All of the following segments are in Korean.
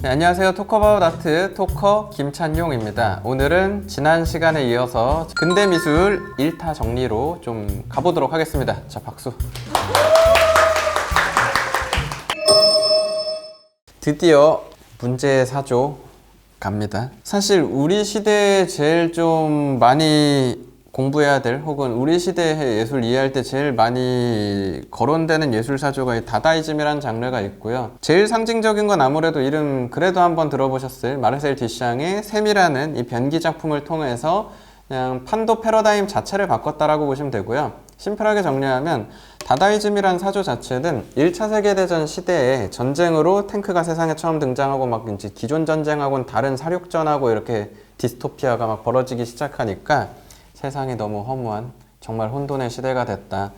네, 안녕하세요. 토커바웃 아트 토커 김찬용입니다. 오늘은 지난 시간에 이어서 근대미술 1타 정리로 좀 가보도록 하겠습니다. 자, 박수. 드디어 문제 사조 갑니다. 사실 우리 시대에 제일 좀 많이 공부해야 될, 혹은 우리 시대의 예술 이해할 때 제일 많이 거론되는 예술 사조가 이 다다이즘이라는 장르가 있고요. 제일 상징적인 건 아무래도 이름 그래도 한번 들어보셨을 마르셀 뒤샹의 샘이라는 이 변기 작품을 통해서 그냥 판도 패러다임 자체를 바꿨다라고 보시면 되고요. 심플하게 정리하면 다다이즘이란 사조 자체는 1차 세계대전 시대에 전쟁으로 탱크가 세상에 처음 등장하고 막 이제 기존 전쟁하고는 다른 사륙전하고 이렇게 디스토피아가 막 벌어지기 시작하니까 세상이 너무 허무한 정말 혼돈의 시대가 됐다.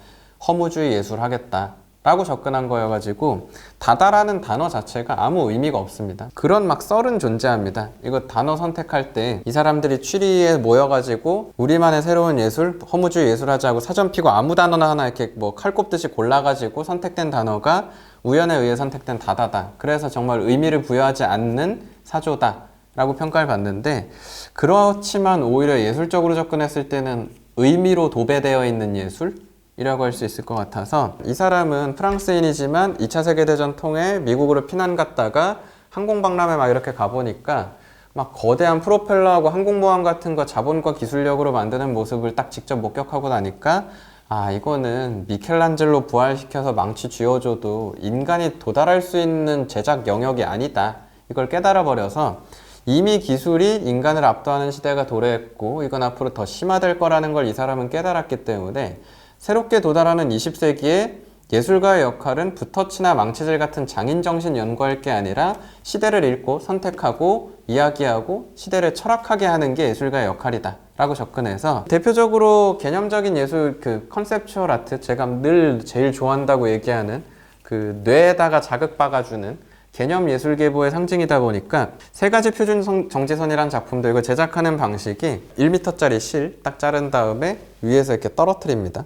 허무주의 예술 하겠다. 라고 접근한 거여가지고 다다라는 단어 자체가 아무 의미가 없습니다. 그런 막 썰은 존재합니다. 이거 단어 선택할 때 이 사람들이 취리에 모여가지고 우리만의 새로운 예술, 허무주의 예술 하자고 사전 피고 아무 단어나 하나 이렇게 뭐 칼 꼽듯이 골라가지고 선택된 단어가 우연에 의해 선택된 다다다. 그래서 정말 의미를 부여하지 않는 사조다. 라고 평가를 받는데, 그렇지만 오히려 예술적으로 접근했을 때는 의미로 도배되어 있는 예술이라고 할 수 있을 것 같아서, 이 사람은 프랑스인이지만 2차 세계대전 통해 미국으로 피난 갔다가 항공박람회 막 이렇게 가보니까 막 거대한 프로펠러하고 항공모함 같은 거 자본과 기술력으로 만드는 모습을 딱 직접 목격하고 나니까 아, 이거는 미켈란젤로 부활시켜서 망치 쥐어줘도 인간이 도달할 수 있는 제작 영역이 아니다. 이걸 깨달아 버려서 이미 기술이 인간을 압도하는 시대가 도래했고 이건 앞으로 더 심화될 거라는 걸 이 사람은 깨달았기 때문에 새롭게 도달하는 20세기에 예술가의 역할은 붓터치나 망치질 같은 장인정신 연구할 게 아니라 시대를 읽고 선택하고 이야기하고 시대를 철학하게 하는 게 예술가의 역할이다 라고 접근해서, 대표적으로 개념적인 예술, 그 컨셉추얼 아트, 제가 늘 제일 좋아한다고 얘기하는 그 뇌에다가 자극 박아주는 개념 예술계보의 상징이다 보니까 세 가지 표준 정지선이라는 작품도 이거 제작하는 방식이 1m짜리 실 딱 자른 다음에 위에서 이렇게 떨어뜨립니다.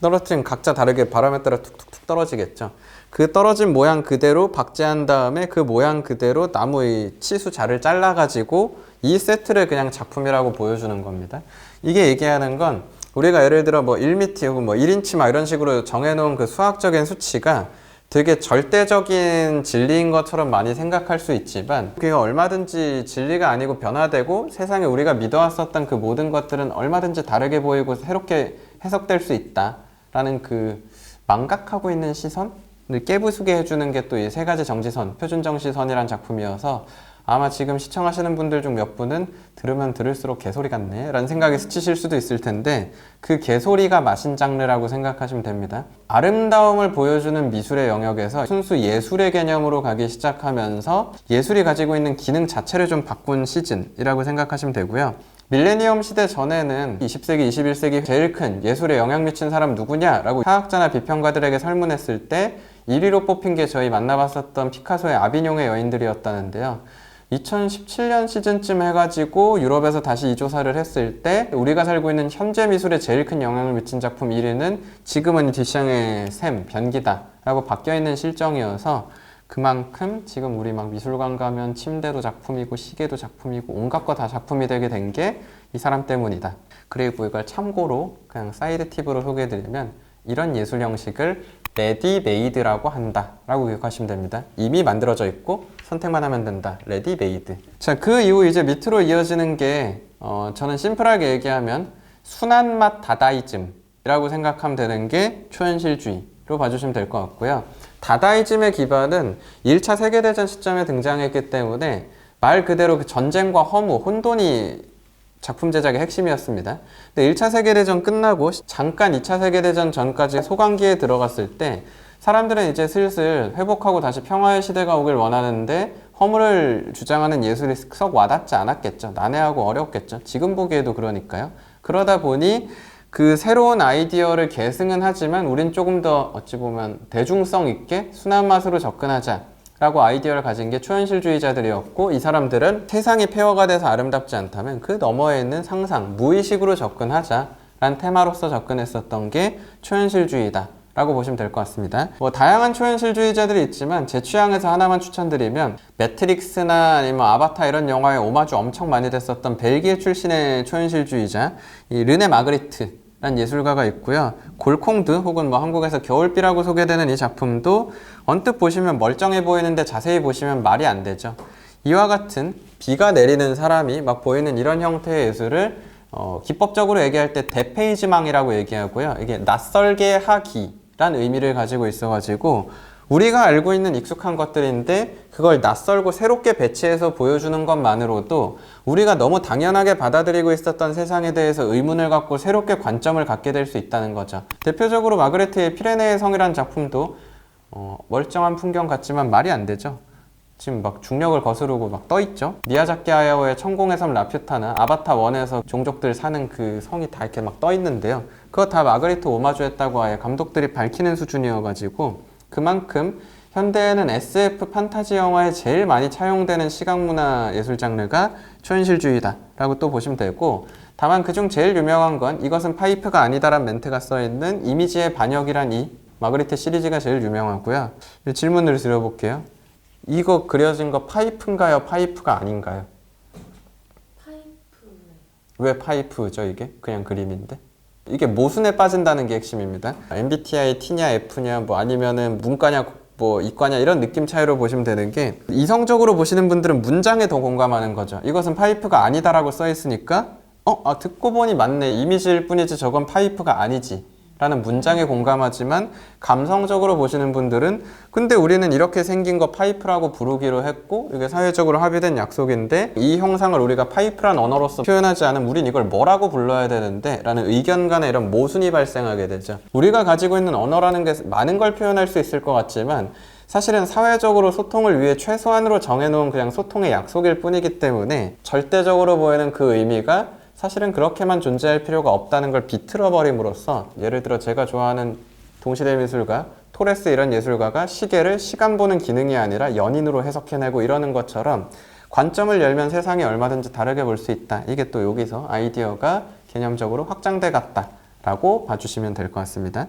떨어뜨리면 각자 다르게 바람에 따라 툭툭툭 떨어지겠죠. 그 떨어진 모양 그대로 박제한 다음에 그 모양 그대로 나무의 치수 자를 잘라가지고 이 세트를 그냥 작품이라고 보여주는 겁니다. 이게 얘기하는 건 우리가 예를 들어 뭐 1m 혹은 뭐 1인치 막 이런 식으로 정해놓은 그 수학적인 수치가 되게 절대적인 진리인 것처럼 많이 생각할 수 있지만 그게 얼마든지 진리가 아니고 변화되고 세상에 우리가 믿어왔었던 그 모든 것들은 얼마든지 다르게 보이고 새롭게 해석될 수 있다라는 그 망각하고 있는 시선을 깨부수게 해주는 게 또 이 세 가지 정지선, 표준정지선이란 작품이어서 아마 지금 시청하시는 분들 중 몇 분은 들으면 들을수록 개소리 같네 라는 생각이 스치실 수도 있을 텐데, 그 개소리가 마신 장르라고 생각하시면 됩니다. 아름다움을 보여주는 미술의 영역에서 순수 예술의 개념으로 가기 시작하면서 예술이 가지고 있는 기능 자체를 좀 바꾼 시즌이라고 생각하시면 되고요. 밀레니엄 시대 전에는 20세기, 21세기 제일 큰 예술에 영향 미친 사람 누구냐라고 사학자나 비평가들에게 설문했을 때 1위로 뽑힌 게 저희 만나봤었던 피카소의 아비뇽의 여인들이었다는데요. 2017년 시즌쯤 해가지고 유럽에서 다시 이 조사를 했을 때 우리가 살고 있는 현재 미술에 제일 큰 영향을 미친 작품 1위는 지금은 뒤샹의 샘, 변기다 라고 바뀌어있는 실정이어서, 그만큼 지금 우리 막 미술관 가면 침대도 작품이고 시계도 작품이고 온갖 거 다 작품이 되게 된 게 이 사람 때문이다. 그리고 이걸 참고로 그냥 사이드 팁으로 소개해드리면 이런 예술 형식을 레디메이드라고 한다 라고 기억하시면 됩니다. 이미 만들어져 있고 선택만 하면 된다. 레디메이드. 자, 그 이후 이제 밑으로 이어지는 게 저는 심플하게 얘기하면 순한맛 다다이즘이라고 생각하면 되는 게 초현실주의로 봐주시면 될 것 같고요. 다다이즘의 기반은 1차 세계대전 시점에 등장했기 때문에 말 그대로 그 전쟁과 허무, 혼돈이 작품 제작의 핵심이었습니다. 근데 1차 세계대전 끝나고 잠깐 2차 세계대전 전까지 소강기에 들어갔을 때 사람들은 이제 슬슬 회복하고 다시 평화의 시대가 오길 원하는데 허물을 주장하는 예술이 썩 와닿지 않았겠죠. 난해하고 어렵겠죠. 지금 보기에도 그러니까요. 그러다 보니 그 새로운 아이디어를 계승은 하지만 우린 조금 더 어찌 보면 대중성 있게 순한 맛으로 접근하자 라고 아이디어를 가진 게 초현실주의자들이었고, 이 사람들은 세상이 폐허가 돼서 아름답지 않다면 그 너머에 있는 상상, 무의식으로 접근하자 라는 테마로서 접근했었던 게 초현실주의다 라고 보시면 될 것 같습니다. 뭐 다양한 초현실주의자들이 있지만 제 취향에서 하나만 추천드리면 매트릭스나 아니면 아바타 이런 영화에 오마주 엄청 많이 됐었던 벨기에 출신의 초현실주의자 이 르네 마그리트 란 예술가가 있고요. 골콩드 혹은 뭐 한국에서 겨울비라고 소개되는 이 작품도 언뜻 보시면 멀쩡해 보이는데 자세히 보시면 말이 안 되죠. 이와 같은 비가 내리는 사람이 막 보이는 이런 형태의 예술을 기법적으로 얘기할 때 데페이즈망이라고 얘기하고요. 이게 낯설게 하기란 의미를 가지고 있어가지고 우리가 알고 있는 익숙한 것들인데 그걸 낯설고 새롭게 배치해서 보여주는 것만으로도 우리가 너무 당연하게 받아들이고 있었던 세상에 대해서 의문을 갖고 새롭게 관점을 갖게 될 수 있다는 거죠. 대표적으로 마그레트의 피레네의 성이라는 작품도 멀쩡한 풍경 같지만 말이 안 되죠. 지금 막 중력을 거스르고 막 떠있죠. 미야자키 하야오의 천공의 섬 라퓨타나 아바타 1에서 종족들 사는 그 성이 다 이렇게 막 떠있는데요. 그거 다 마그리트 오마주했다고 아예 감독들이 밝히는 수준이어가지고 그만큼 현대에는 SF 판타지 영화에 제일 많이 차용되는 시각문화 예술 장르가 초현실주의다 라고 또 보시면 되고, 다만 그중 제일 유명한 건 이것은 파이프가 아니다란 멘트가 써있는 이미지의 반역이란 이 마그리트 시리즈가 제일 유명하고요. 질문을 드려볼게요. 이거 그려진 거 파이프인가요? 파이프가 아닌가요? 파이프. 왜 파이프죠 이게? 그냥 그림인데? 이게 모순에 빠진다는 게 핵심입니다. MBTI T냐 F냐 뭐 아니면은 문과냐 뭐 이과냐 이런 느낌 차이로 보시면 되는 게, 이성적으로 보시는 분들은 문장에 더 공감하는 거죠. 이것은 파이프가 아니다라고 써 있으니까 듣고 보니 맞네, 이미지일 뿐이지 저건 파이프가 아니지 라는 문장에 공감하지만, 감성적으로 보시는 분들은 근데 우리는 이렇게 생긴 거 파이프라고 부르기로 했고 이게 사회적으로 합의된 약속인데 이 형상을 우리가 파이프란 언어로서 표현하지 않으면 우린 이걸 뭐라고 불러야 되는데 라는 의견 간의 이런 모순이 발생하게 되죠. 우리가 가지고 있는 언어라는 게 많은 걸 표현할 수 있을 것 같지만 사실은 사회적으로 소통을 위해 최소한으로 정해놓은 그냥 소통의 약속일 뿐이기 때문에 절대적으로 보이는 그 의미가 사실은 그렇게만 존재할 필요가 없다는 걸 비틀어 버림으로써, 예를 들어 제가 좋아하는 동시대 미술가 토레스 이런 예술가가 시계를 시간 보는 기능이 아니라 연인으로 해석해내고 이러는 것처럼 관점을 열면 세상이 얼마든지 다르게 볼 수 있다. 이게 또 여기서 아이디어가 개념적으로 확장돼 갔다 라고 봐주시면 될 것 같습니다.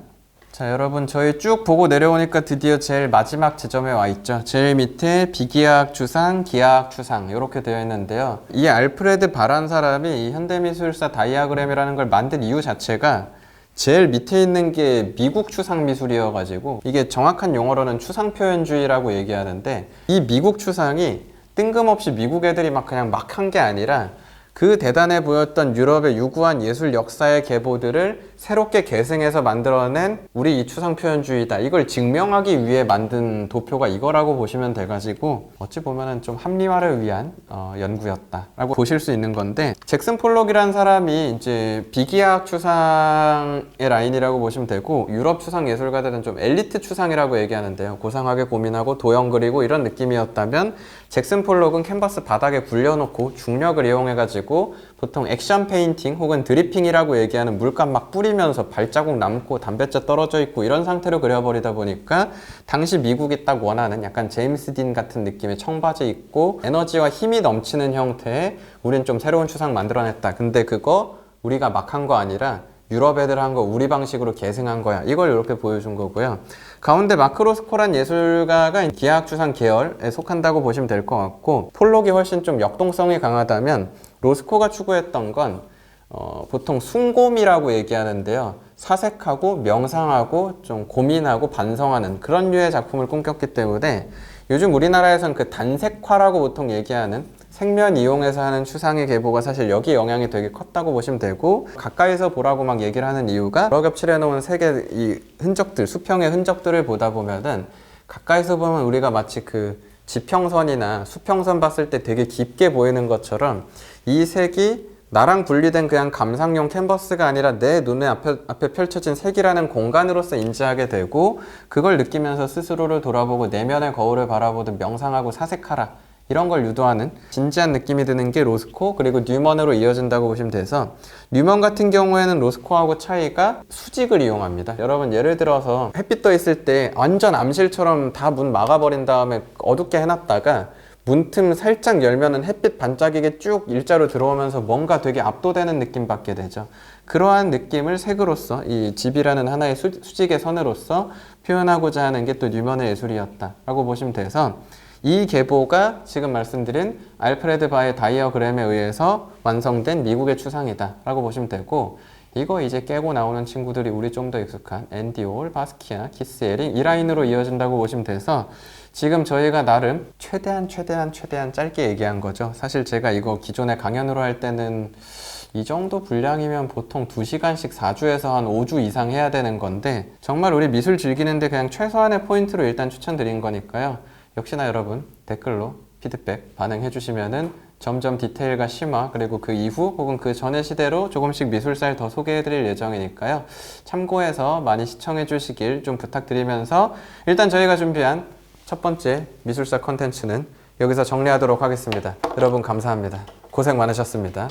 자, 여러분 저희 쭉 보고 내려오니까 드디어 제일 마지막 지점에 와 있죠. 제일 밑에 비기하학 추상, 기하학 추상 이렇게 되어 있는데요. 이 알프레드 바란 사람이 이 현대미술사 다이아그램이라는 걸 만든 이유 자체가 제일 밑에 있는 게 미국 추상 미술이어가지고, 이게 정확한 용어로는 추상표현주의라고 얘기하는데, 이 미국 추상이 뜬금없이 미국 애들이 막 그냥 막 한 게 아니라 그 대단해 보였던 유럽의 유구한 예술 역사의 계보들을 새롭게 계승해서 만들어낸 우리 이 추상표현주의다, 이걸 증명하기 위해 만든 도표가 이거라고 보시면 돼가지고 어찌 보면은 좀 합리화를 위한 연구였다라고 보실 수 있는 건데, 잭슨 폴록이라는 사람이 이제 비기하학 추상의 라인이라고 보시면 되고, 유럽 추상 예술가들은 좀 엘리트 추상이라고 얘기하는데요. 고상하게 고민하고 도형 그리고 이런 느낌이었다면, 잭슨 폴록은 캔버스 바닥에 굴려놓고 중력을 이용해가지고 보통 액션 페인팅 혹은 드리핑이라고 얘기하는 물감 막 뿌리면서 발자국 남고 담뱃재 떨어져 있고 이런 상태로 그려버리다 보니까 당시 미국이 딱 원하는 약간 제임스 딘 같은 느낌의 청바지 입고 에너지와 힘이 넘치는 형태의, 우린 좀 새로운 추상 만들어냈다. 근데 그거 우리가 막 한 거 아니라 유럽 애들 한 거 우리 방식으로 계승한 거야. 이걸 이렇게 보여준 거고요. 가운데 마크 로스코란 예술가가 기하학 추상 계열에 속한다고 보시면 될 것 같고, 폴록이 훨씬 좀 역동성이 강하다면 로스코가 추구했던 건 보통 순곰이라고 얘기하는데요. 사색하고 명상하고 좀 고민하고 반성하는 그런 류의 작품을 꿈꿨기 때문에 요즘 우리나라에선 그 단색화라고 보통 얘기하는 색면 이용해서 하는 추상의 계보가 사실 여기 영향이 되게 컸다고 보시면 되고, 가까이서 보라고 막 얘기를 하는 이유가 여러 겹칠해 놓은 색의 이 흔적들, 수평의 흔적들을 보다 보면은 가까이서 보면 우리가 마치 그 지평선이나 수평선 봤을 때 되게 깊게 보이는 것처럼 이 색이 나랑 분리된 그냥 감상용 캔버스가 아니라 내 눈에 앞에 펼쳐진 색이라는 공간으로서 인지하게 되고, 그걸 느끼면서 스스로를 돌아보고 내면의 거울을 바라보듯 명상하고 사색하라, 이런 걸 유도하는 진지한 느낌이 드는 게 로스코, 그리고 뉴먼으로 이어진다고 보시면 돼서, 뉴먼 같은 경우에는 로스코하고 차이가 수직을 이용합니다. 여러분 예를 들어서 햇빛 떠 있을 때 완전 암실처럼 다 문 막아버린 다음에 어둡게 해놨다가 문틈 살짝 열면은 햇빛 반짝이게 쭉 일자로 들어오면서 뭔가 되게 압도되는 느낌 받게 되죠. 그러한 느낌을 색으로서 이 집이라는 하나의 수직의 선으로서 표현하고자 하는 게 또 뉴먼의 예술이었다라고 보시면 돼서 이 계보가 지금 말씀드린 알프레드 바의 다이어그램에 의해서 완성된 미국의 추상이다라고 보시면 되고 이거 이제 깨고 나오는 친구들이 우리 좀 더 익숙한 앤디 올, 바스키아, 키스 에링 이 라인으로 이어진다고 보시면 돼서 지금 저희가 나름 최대한 짧게 얘기한 거죠. 사실 제가 이거 기존에 강연으로 할 때는 이 정도 분량이면 보통 2시간씩 4주에서 한 5주 이상 해야 되는 건데 정말 우리 미술 즐기는데 그냥 최소한의 포인트로 일단 추천드린 거니까요. 역시나 여러분 댓글로 피드백 반응해 주시면은 점점 디테일과 심화 그리고 그 이후 혹은 그 전의 시대로 조금씩 미술사를 더 소개해 드릴 예정이니까요. 참고해서 많이 시청해 주시길 좀 부탁드리면서 일단 저희가 준비한 첫 번째 미술사 컨텐츠는 여기서 정리하도록 하겠습니다. 여러분 감사합니다. 고생 많으셨습니다.